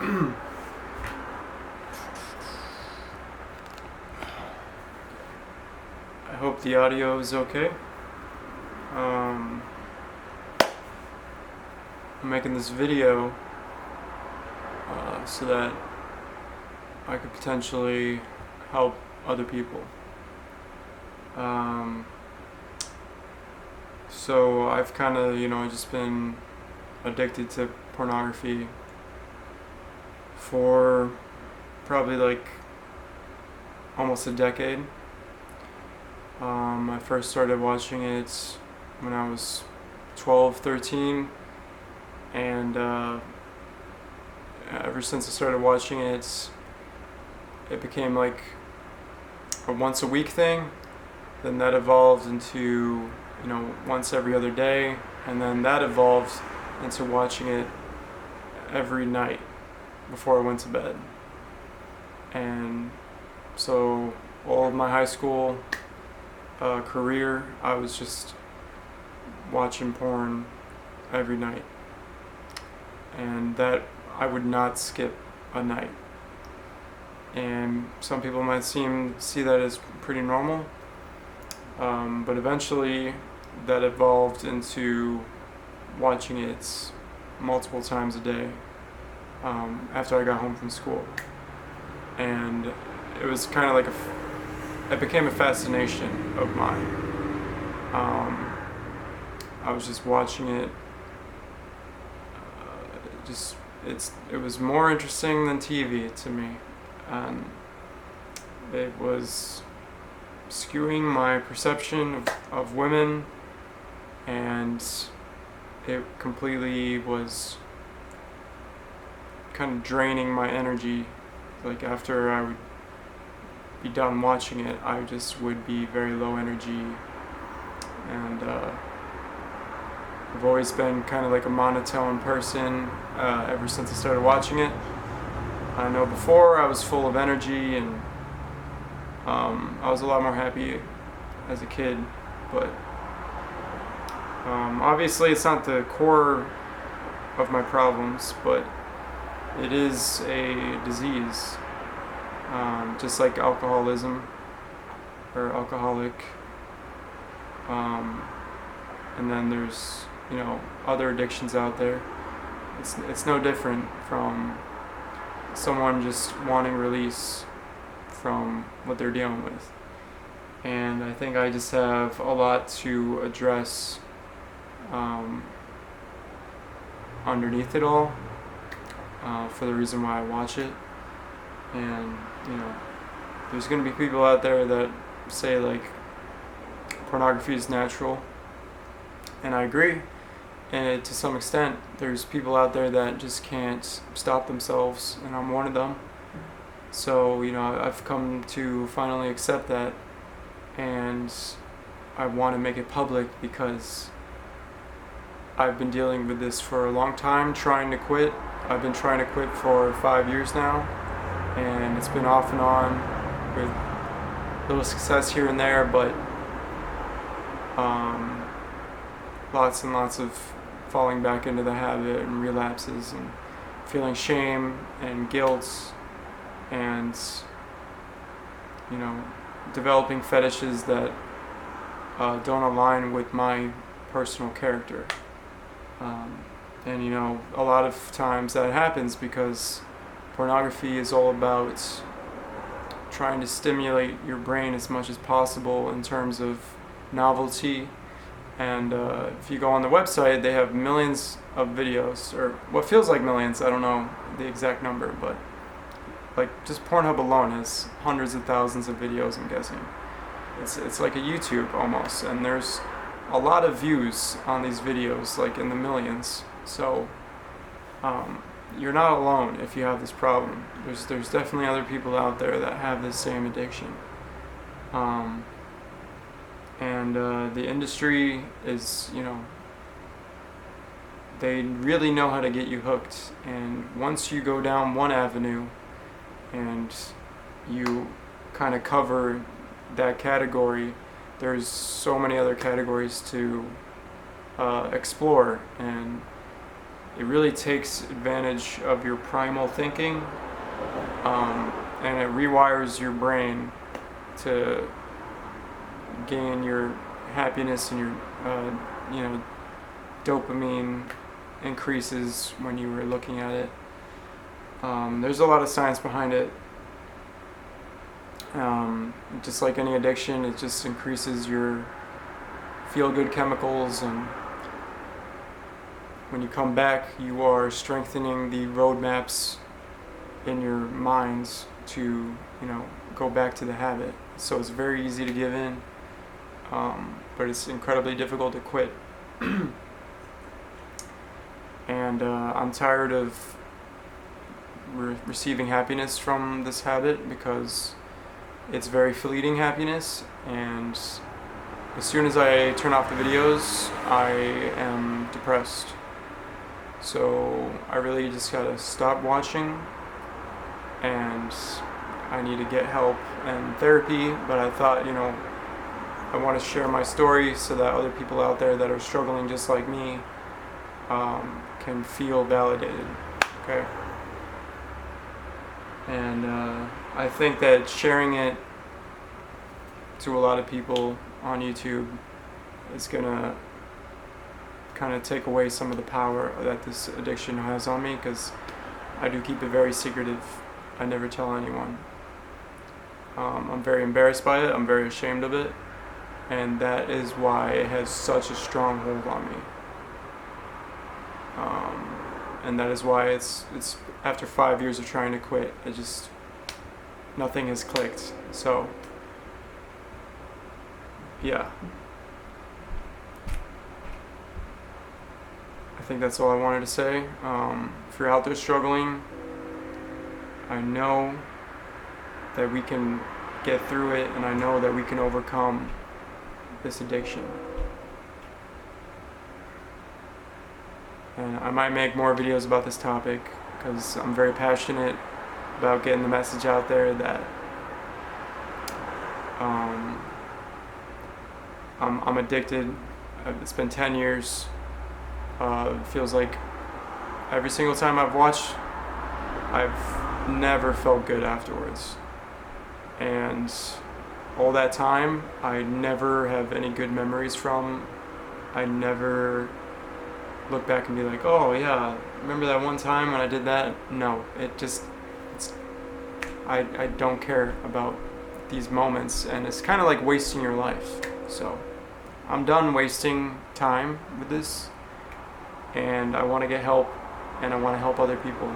I hope the audio is okay. I'm making this video so that I could potentially help other people. So I've kind of, just been addicted to pornography for probably like almost a decade. I first started watching it when I was 12, 13, and ever since I started watching it, it became like a once a week thing. Then that evolved into, once every other day, and then that evolved into watching it every night before I went to bed. And so all of my high school career, I was just watching porn every night, and that I would not skip a night. And some people might see that as pretty normal, but eventually that evolved into watching it multiple times a day after I got home from school. And it was kind of like it became a fascination of mine. I was just watching it. It was more interesting than TV to me, and it was skewing my perception of women, and it completely was kind of draining my energy. Like after I would be done watching it, I just would be very low energy, and I've always been kind of like a monotone person ever since I started watching it. I know before I was full of energy, and I was a lot more happy as a kid, but obviously it's not the core of my problems, but it is a disease, just like alcoholism or alcoholic, and then there's other addictions out there. It's no different from someone just wanting release from what they're dealing with. And I think I just have a lot to address underneath it all, for the reason why I watch it. And there's going to be people out there that say like pornography is natural, and I agree. And to some extent, there's people out there that just can't stop themselves, and I'm one of them. So, I've come to finally accept that, and I want to make it public because I've been dealing with this for a long time, trying to quit. I've been trying to quit for 5 years now, and it's been off and on with little success here and there, but lots and lots of falling back into the habit and relapses and feeling shame and guilt, and developing fetishes that don't align with my personal character. And a lot of times that happens because pornography is all about trying to stimulate your brain as much as possible in terms of novelty. And if you go on the website, they have millions of videos, or what feels like millions. I don't know the exact number, but like just Pornhub alone has hundreds of thousands of videos, I'm guessing. It's like a YouTube almost, and there's a lot of views on these videos, like in the millions. So you're not alone if you have this problem. There's definitely other people out there that have this same addiction. And the industry is, they really know how to get you hooked. And once you go down one avenue and you kind of cover that category, there's so many other categories to explore. And it really takes advantage of your primal thinking, and it rewires your brain to gain your happiness, and your dopamine increases when you were looking at it. There's a lot of science behind it. Just like any addiction, it just increases your feel-good chemicals, and when you come back, you are strengthening the roadmaps in your minds to, go back to the habit. So it's very easy to give in, but it's incredibly difficult to quit. And I'm tired of receiving happiness from this habit, because it's very fleeting happiness, and as soon as I turn off the videos, I am depressed. So I really just gotta stop watching, and I need to get help and therapy. But I thought, I want to share my story so that other people out there that are struggling just like me can feel validated. Okay? And I think that sharing it to a lot of people on YouTube is gonna kind of take away some of the power that this addiction has on me, because I do keep it very secretive. I never tell anyone. I'm very embarrassed by it. I'm very ashamed of it, and that is why it has such a strong hold on me. And that is why it's after 5 years of trying to quit, nothing has clicked. So yeah, I think that's all I wanted to say. If you're out there struggling, I know that we can get through it, and I know that we can overcome this addiction. And I might make more videos about this topic, because I'm very passionate about getting the message out there that I'm addicted. It's been 10 years. It feels like every single time I've watched, I've never felt good afterwards. And all that time, I never have any good memories from. I never look back and be like, oh yeah, remember that one time when I did that? No, I don't care about these moments, and it's kind of like wasting your life. So I'm done wasting time with this, and I want to get help, and I want to help other people.